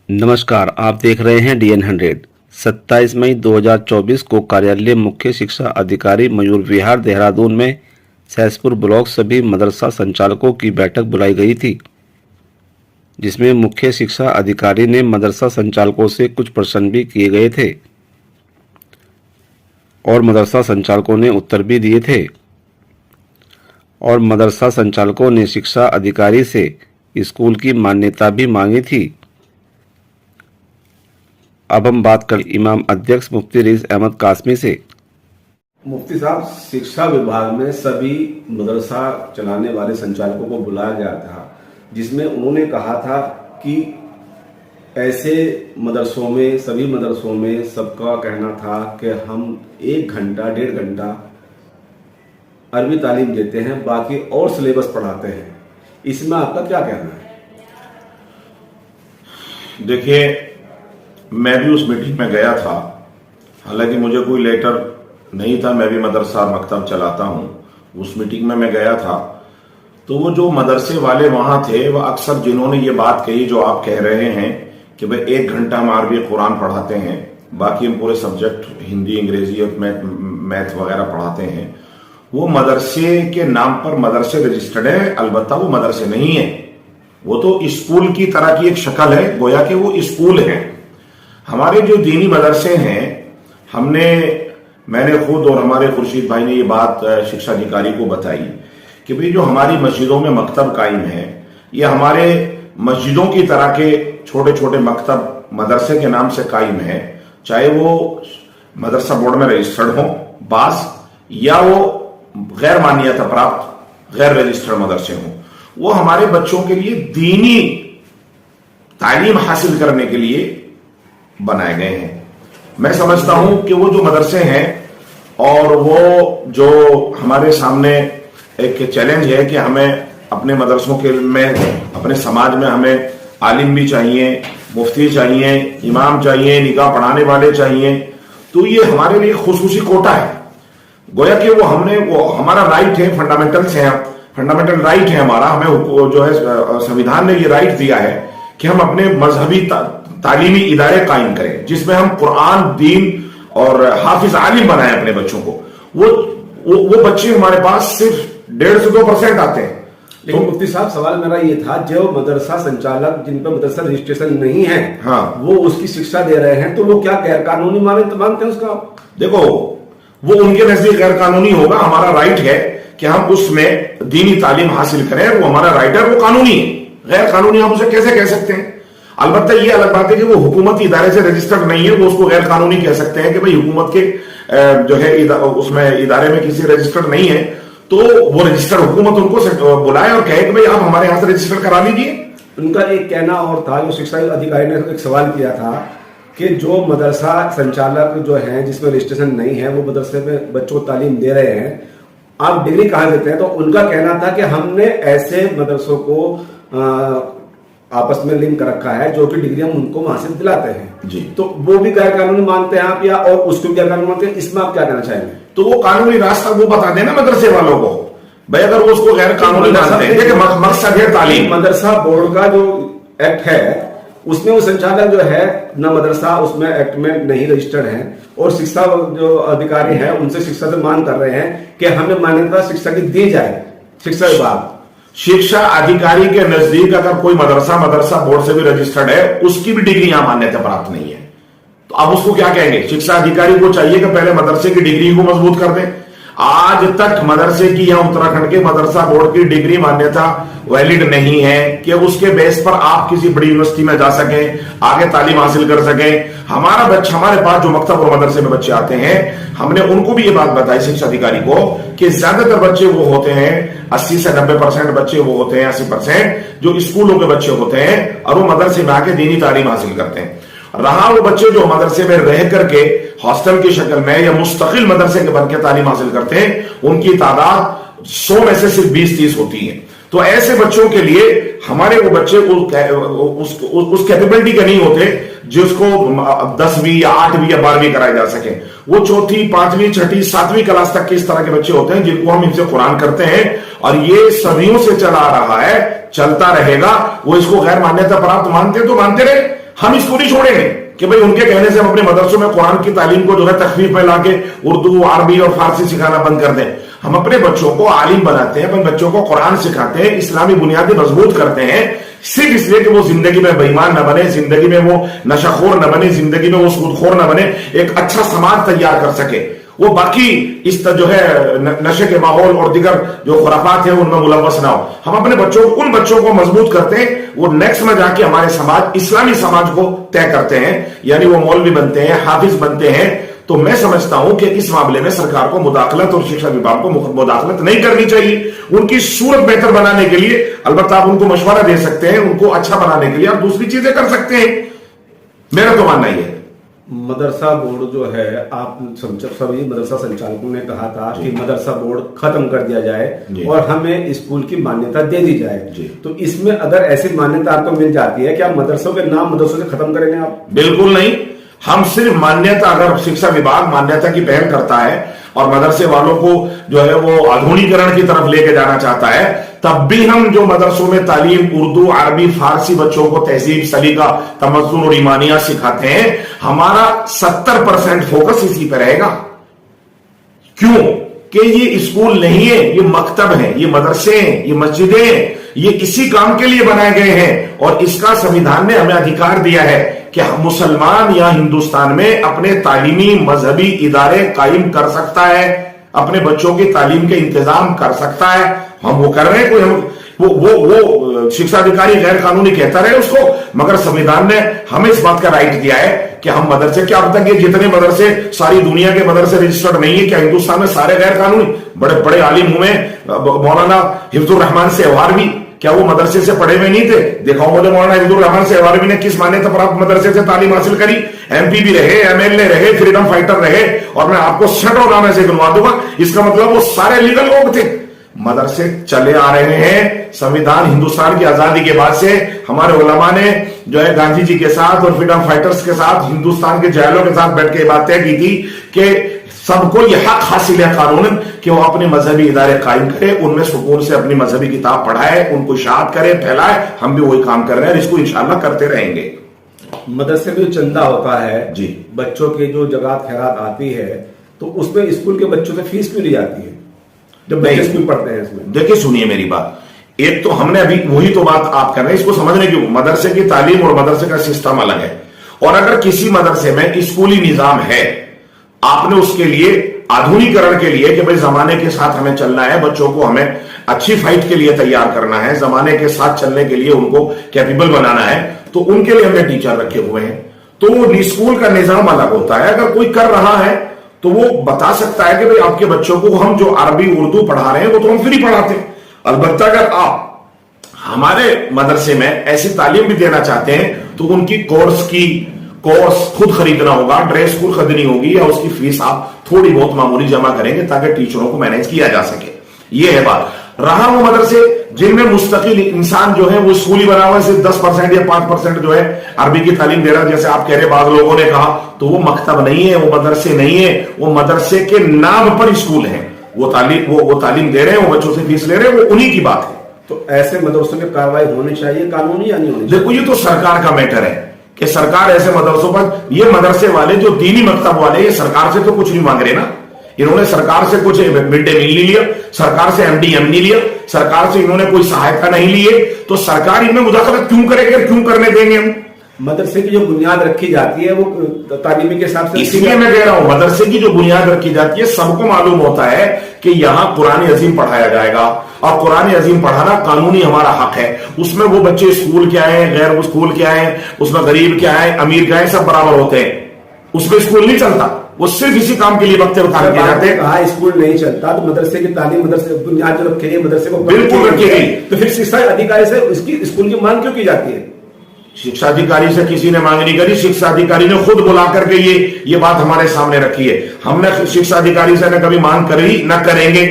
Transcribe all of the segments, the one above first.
नमस्कार, आप देख रहे हैं DN 100। 27 मई 2024 को कार्यालय मुख्य शिक्षा अधिकारी मयूर विहार देहरादून में सहसपुर ब्लॉक सभी मदरसा संचालकों की बैठक बुलाई गई थी, जिसमें मुख्य शिक्षा अधिकारी ने मदरसा संचालकों से कुछ प्रश्न भी किए गए थे और मदरसा संचालकों ने उत्तर भी दिए थे और मदरसा संचालकों ने शिक्षा अधिकारी से स्कूल की मान्यता भी मांगी थी। अब हम बात कर इमाम अध्यक्ष मुफ्ती रईस अहमद कासमी से। मुफ्ती साहब, शिक्षा विभाग में सभी मदरसा चलाने वाले संचालकों को बुलाया गया था, जिसमें उन्होंने कहा था कि ऐसे मदरसों में, सभी मदरसों में सबका कहना था कि हम 1 घंटा 1.5 घंटा अरबी तालीम देते हैं, बाकी और सिलेबस पढ़ाते हैं। इसमें आपका क्या कहना है? देखिए, मैं भी उस मीटिंग में गया था, हालांकि मुझे कोई लेटर नहीं था, मैं भी मदरसा मकतब चलाता हूं। उस मीटिंग में मैं गया था तो वो जो मदरसे वाले वहां थे, वह अक्सर जिन्होंने ये बात कही जो आप कह रहे हैं कि भाई 1 घंटा हम अरबी कुरान पढ़ाते हैं, बाकी हम पूरे सब्जेक्ट हिंदी, अंग्रेजी और मैथ वगैरह पढ़ाते हैं, वो मदरसे के नाम पर मदरसे रजिस्टर्ड है। अलबत्ता वो मदरसे नहीं है, वो तो स्कूल की तरह की एक शक्ल है, गोया कि वो स्कूल है। हमारे जो दीनी मदरसे हैं, मैंने खुद और हमारे खुर्शीद भाई ने ये बात शिक्षा अधिकारी को बताई कि भाई जो हमारी मस्जिदों में मकतब कायम है, ये हमारे मस्जिदों की तरह के छोटे छोटे मकतब मदरसे के नाम से कायम है, चाहे वो मदरसा बोर्ड में रजिस्टर्ड हो बास, या वो गैर मान्यता प्राप्त गैर रजिस्टर्ड मदरसे हो। वो हमारे बच्चों के लिए दीनी तालीम हासिल करने के लिए बनाए गए हैं। मैं समझता हूं कि वो जो मदरसे हैं और वो जो हमारे सामने एक चैलेंज है कि हमें अपने मदरसों के में, अपने समाज में हमें आलिम भी चाहिए, मुफ्ती चाहिए, इमाम चाहिए, निकाह पढ़ाने वाले चाहिए, तो ये हमारे लिए खुसूसी कोटा है। गोया कि वो हमारा राइट है, फंडामेंटल्स है, फंडामेंटल राइट है हमारा। हमें जो है संविधान ने ये राइट दिया है कि हम अपने मजहबी तालीमी इदारे कायम करें, जिसमें हम कुरान, दीन और हाफिज आलिम बनाएं अपने बच्चों को। वो बच्चे हमारे पास सिर्फ 1.5 से 2% आते हैं। लेकिन मुफ्ती साहब, सवाल मेरा ये था, जो मदरसा संचालक जिन पर मदरसा रजिस्ट्रेशन नहीं है, हाँ, वो उसकी शिक्षा दे रहे हैं, तो वो क्या गैर कानूनी मानते हैं उसका? देखो, वो उनके नजदीक गैर कानूनी होगा। हमारा राइट है कि हम उसमें दीनी तालीम हासिल करें, वो हमारा राइट है, वो कानूनी है। गैर कानूनी हम उसे कैसे कह सकते हैं? अलबत्ता ये अलग बात है कि वो हुकूमती इदारे से रजिस्टर्ड नहीं है, वो उसको गैर कानूनी कह सकते हैं कि भाई हुकूमत के जो है उसमें इदारे में किसी रजिस्टर्ड नहीं है, तो वो रजिस्टर्ड हुकूमत उनको बुलाए और कहे कि भाई आप हमारे यहां से रजिस्टर करा लीजिए। उनका एक कहना और था, जो शिक्षा अधिकारी ने एक सवाल किया था कि जो मदरसा संचालक जो है जिसमें रजिस्ट्रेशन नहीं है, वो मदरसे में बच्चों को तालीम दे रहे हैं, आप डिग्री कहाँ देते हैं? तो उनका कहना था कि हमने ऐसे मदरसों को आपस में लिंक कर रखा है जो कि डिग्री हम उनको वहां से दिलाते हैं जी। तो वो भी गैर कानूनी मानते हैं आप, या और उसको भी गैर कानूनी मानते हैं? इसमें आप क्या कहना चाहेंगे? तो वो कानूनी रास्ता वो बता देना मदरसे वालों को, भाई अगर वो उसको गैर कानूनी मानते हैं। देखिए, मकसद है तालीम। मदरसा बोर्ड का जो एक्ट है, उसमें वो संचालक जो है ना, मदरसा उसमें एक्ट में नहीं रजिस्टर्ड है, और शिक्षा जो अधिकारी है उनसे शिक्षा से मांग कर रहे हैं कि हमें मान्यता शिक्षा की दी जाए। शिक्षा विभाग, शिक्षा अधिकारी के नजदीक अगर कोई मदरसा बोर्ड से भी रजिस्टर्ड है, उसकी भी डिग्री यहां मान्यता प्राप्त नहीं है, तो अब उसको क्या कहेंगे? शिक्षा अधिकारी को चाहिए कि पहले मदरसे की डिग्री को मजबूत कर दें। आज तक मदरसे की या उत्तराखंड के मदरसा बोर्ड की डिग्री मान्यता वैलिड नहीं है कि उसके बेस पर आप किसी बड़ी यूनिवर्सिटी में जा सकें, आगे तालीम हासिल कर सकें। हमारे पास जो मकतब और मदरसे में बच्चे आते हैं, हमने उनको भी ये बात बताई शिक्षा अधिकारी को कि ज्यादातर बच्चे वो होते हैं, 80 से 90% बच्चे वो होते हैं, 80% जो स्कूलों के बच्चे होते हैं, और वो मदरसे में आके दीनी तालीम हासिल करते हैं। रहा वो बच्चे जो मदरसे में रह करके हॉस्टल की शक्ल में या मुस्तकिल मदरसे के बन के तालीम हासिल करते हैं, उनकी तादाद 100 में से सिर्फ 20-30 होती है। तो ऐसे बच्चों के लिए हमारे वो बच्चे उस कैपेबिलिटी के नहीं होते जिसको 10वीं या 8वीं या 12वीं कराई जा सके। वो 4ठी, 5वीं, 6ठी, 7वीं क्लास तक के इस तरह के बच्चे होते हैं जिनको हम इनसे कुरान करते हैं, और ये सदियों से चला आ रहा है, चलता रहेगा। वो इसको गैर मान्यता प्राप्त मानते तो मानते रहे, हम इसको नहीं छोड़ेंगे कि भाई उनके कहने से हम अपने मदरसों में कुरान की तालीम को जो है तखफीफ में लाके उर्दू, अरबी और फारसी सिखाना बंद कर दें। हम अपने बच्चों को आलिम बनाते हैं, अपने बच्चों को कुरान सिखाते हैं, इस्लामी बुनियादें मजबूत करते हैं, सिर्फ इसलिए कि वो जिंदगी में बेईमान न बने, जिंदगी में वो नशाखोर न बने, जिंदगी में वो सूदखोर न बने, एक अच्छा समाज तैयार कर सके। वो बाकी इस जो है नशे के माहौल और दिगर जो खुराफात है उनमें मुलव्वस ना हो। हम अपने बच्चों, उन बच्चों को मजबूत करते हैं, वो नेक्स्ट में जाके हमारे समाज, इस्लामी समाज को तय करते हैं, यानी वो मौलवी बनते हैं, हाफिज बनते हैं। तो मैं समझता हूं कि इस मामले में सरकार को मुदाखलत और शिक्षा विभाग को मुदाखलत नहीं करनी चाहिए। उनकी सूरत बेहतर बनाने के लिए अलबत्ता आप उनको मशवरा दे सकते हैं, उनको अच्छा बनाने के लिए आप दूसरी चीजें कर सकते हैं। मेरा तो मानना ही है। मदरसा बोर्ड जो है, आप सभी मदरसा संचालकों ने कहा था कि मदरसा बोर्ड खत्म कर दिया जाए और हमें स्कूल की मान्यता दे दी जाए। तो इसमें अगर ऐसी मान्यता आपको मिल जाती है, क्या मदरसों के नाम मदरसों से खत्म करेंगे आप? बिल्कुल नहीं। हम सिर्फ मान्यता, अगर शिक्षा विभाग मान्यता की पहल करता है और मदरसे वालों को जो है वो आधुनिकीकरण की तरफ लेके जाना चाहता है, तब भी हम जो मदरसों में तालीम उर्दू, अरबी, फारसी बच्चों को तहजीब, सलीका, तमद्दुन और ईमानियात सिखाते हैं, हमारा 70% फोकस इसी पर रहेगा। क्यों? कि ये स्कूल नहीं है, ये मकतब है, ये मदरसे हैं, ये मस्जिदें हैं, ये इसी काम के लिए बनाए गए हैं और इसका संविधान ने हमें अधिकार दिया है कि मुसलमान या हिंदुस्तान में अपने तालीमी मजहबी इदारे कायम कर सकता है, अपने बच्चों की तालीम के इंतजाम कर सकता है। हम वो कर रहे हैं। कोई हम वो शिक्षा अधिकारी गैर कानूनी कहता रहे उसको, मगर संविधान ने हमें इस बात का राइट दिया है कि हम मदरसे, क्या अब तक ये जितने मदरसे सारी दुनिया के मदरसे रजिस्टर्ड नहीं है, क्या हिंदुस्तान में सारे गैर कानूनी? बड़े बड़े आलिम हुए, मौलाना हिफ्जुर रहमान सेहवारवी, क्या वो मदरसे से पढ़े हुए नहीं थे? दिखाओ मुझे मौलाना हिफ्जुर रहमान सेहवारवी ने किस मान्यता प्राप्त मदरसे से तालीम हासिल करी? एमपी भी रहे, एमएलए रहे, फ्रीडम फाइटर रहे, और मैं आपको सैकड़ों नाम ऐसे गिनवा दूंगा। इसका मतलब वो सारे लीगल लोग थे। मदरसे चले आ रहे हैं। संविधान हिंदुस्तान की आजादी के बाद से हमारे उलमा ने जो है गांधी जी के साथ और फ्रीडम फाइटर्स के साथ, हिंदुस्तान के जैलों के साथ बैठ के बात तय की थी कि सबको यह हक हासिल है कानूनन कि वो अपने मजहबी इदारे कायम करे, उनमें सुकून से अपनी मजहबी किताब पढ़ाए, उनको इशाअत करे, फैलाए। हम भी वही काम कर रहे हैं और इसको इंशाअल्लाह करते रहेंगे। मदरसे में जो चंदा होता है जी, बच्चों के जो जगात खैरात आती है, तो उसमें स्कूल के बच्चों से फीस क्यों ली जाती है जब बच्चे स्कूल पढ़ते हैं? इसमें देखिए, सुनिए मेरी बात। एक तो हमने अभी वही तो बात आप कर रहे हैं, इसको समझने क्यों? मदरसे की तालीम और मदरसे का सिस्टम अलग है। और अगर किसी मदरसे में स्कूली निजाम है, आपने उसके लिए आधुनिकीकरण के लिए कि भाई जमाने के साथ हमें चलना है, बच्चों को हमें अच्छी फाइट के लिए तैयार करना है, जमाने के साथ चलने के लिए उनको कैपेबल बनाना है, तो उनके लिए हमने टीचर रखे हुए हैं। तो स्कूल का निजाम अलग होता है। अगर कोई कर रहा है तो वो बता सकता है कि भाई आपके बच्चों को हम जो अरबी उर्दू पढ़ा रहे हैं वो तो हम फ्री पढ़ाते हैं। अलबत्ता अगर आप हमारे मदरसे में ऐसी तालीम भी देना चाहते हैं तो उनकी कोर्स खुद खरीदना होगा, ड्रेस खुद खरीदनी होगी, या उसकी फीस आप थोड़ी बहुत मामूली जमा करेंगे ताकि टीचरों को मैनेज किया जा सके। ये है बात। रहा वो मदरसे जिनमें मुस्तकिल इंसान जो है वो स्कूली बना हुआ है, सिर्फ 10% या 5% जो है अरबी की तालीम दे रहा है, जैसे आप कह रहे, बाद लोगों ने कहा, तो वो मकतब नहीं है, वो मदरसे नहीं है, वो मदरसे के नाम पर स्कूल है। वो तालीम दे रहे हैं, वो बच्चों से फीस ले रहे हैं, वो उन्हीं की बात है। तो ऐसे मदरसों में कार्रवाई होनी चाहिए कानूनी या नहीं होनी? देखो, ये तो सरकार का मैटर है कि सरकार ऐसे मदरसों पर, ये मदरसे वाले जो दीनी मकतब वाले, ये सरकार से तो कुछ नहीं मांग रहे ना। इन्होंने सरकार से कुछ मिड डे मील नहीं लिया, सरकार से एमडीएम नहीं लिया, सरकार से इन्होंने कोई सहायता नहीं ली है, तो सरकार इनमें मुदाखलत क्यों करेगी, क्यों करने देंगे हम? मदरसे की जो बुनियाद रखी जाती है वो तालीमी के हिसाब से, इसलिए मैं कह रहा हूं मदरसे की जो बुनियाद रखी जाती है, सबको मालूम होता है कि यहां कुरान अजीम पढ़ाया जाएगा, और कुरान अजीम पढ़ाना कानूनी हमारा हक है। उसमें वो बच्चे स्कूल क्या है, गैर स्कूल क्या है, उसमें गरीब क्या है, अमीर क्या है, सब बराबर होते हैं। उसमें स्कूल नहीं चलता, वो सिर्फ इसी काम के लिए वक्त बता दिए जाते हैं। कहा स्कूल नहीं चलता, तो मदरसे की तालीम, मदरसे बुनियाद जो रखी गई मदरसे को बिल्कुल रखी गई, तो फिर शिक्षा अधिकारी से उसकी स्कूल की मांग क्यों की जाती है? शिक्षा अधिकारी से किसी ने मांग नहीं करी, शिक्षा अधिकारी ने खुद बुला करके ये बात हमारे सामने रखी है। हमने शिक्षा अधिकारी से न कभी मांग करी, न करेंगे।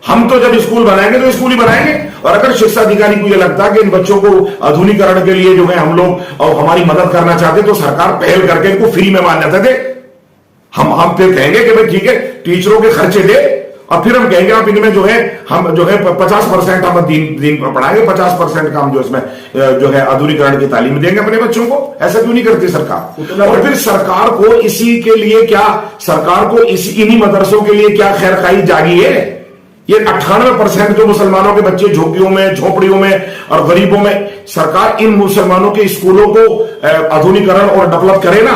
हम तो जब स्कूल बनाएंगे तो स्कूल ही बनाएंगे, और अगर शिक्षा अधिकारी को यह लगता है कि इन बच्चों को आधुनिकीकरण के लिए जो है हम लोग और हमारी मदद करना चाहते, तो सरकार पहल करके इनको फ्री में मान्यता दे। हम फिर कहेंगे कि भाई ठीक है, टीचरों के खर्चे दे, और फिर हम कहेंगे आप इनमें जो है हम जो है 50% हम दीन पर पढ़ाएंगे, 50% का हम जो इसमें जो है आधुनिकरण की तालीम देंगे अपने बच्चों को। ऐसा क्यों नहीं करती सरकार? और फिर सरकार को इसी के लिए क्या, सरकार को इन्हीं मदरसों के लिए क्या खैरखाई जागी है? ये 98% जो मुसलमानों के बच्चे झोंकियों में, झोपड़ियों में और गरीबों में, सरकार इन मुसलमानों के स्कूलों को आधुनिकरण और डेवलप करे ना।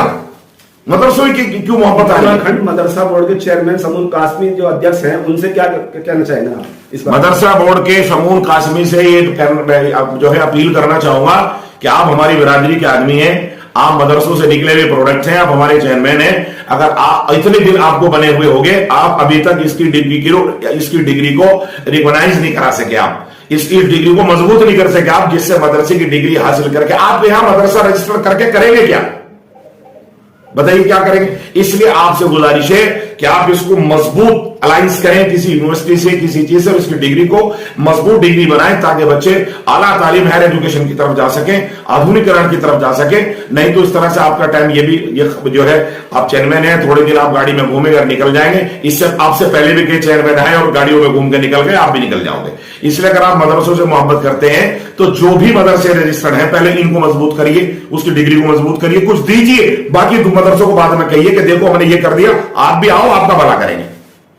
मदरसों की क्यों मोहब्बत आ रही है? उत्तराखंड मदरसा बोर्ड के चेयरमैन समून कासमी जो अध्यक्ष हैं, उनसे क्या कहना चाहेंगे आप इस बात? मदरसा बोर्ड के समून कासमी से ये जो है अपील करना चाहूंगा कि आप हमारी बिरादरी के आदमी हैं, आप मदरसों से निकले हुए प्रोडक्ट हैं, आप हमारे चेयरमैन हैं। अगर आप इतने दिन आपको बने हुए होंगे, आप अभी तक इसकी डिग्री को रिकॉग्नाइज नहीं करा सके, आप इसकी डिग्री को मजबूत नहीं कर सके आप, जिससे मदरसे की डिग्री हासिल करके आप यहां मदरसा रजिस्टर करके करेंगे क्या? बताइए क्या करेंगे? इसलिए आपसे गुजारिश है कि आप इसको मजबूत अलायंस करें किसी यूनिवर्सिटी से, किसी चीज से, इसकी डिग्री को मजबूत डिग्री बनाएं ताकि बच्चे आला तालीम, हायर एजुकेशन की तरफ जा सकें, आधुनिकरण की तरफ जा सकें। नहीं तो इस तरह से आपका टाइम ये जो है, आप चेयरमैन हैं, थोड़े दिन आप गाड़ी में घूमेंगे और निकल जाएंगे। इससे आपसे पहले भी कई चेयरमैन आए और गाड़ियों में घूम के निकल गए, आप भी निकल जाओगे। इसलिए अगर आप मदरसों से मोहब्बत करते हैं तो जो भी मदरसे रजिस्टर्ड हैं, पहले इनको मजबूत करिए, उसकी डिग्री को मजबूत करिए, कुछ दीजिए, बाकी मदरसों को बाद में कहिए कि देखो हमने ये कर दिया, आप भी आओ, आपका भला करेंगे।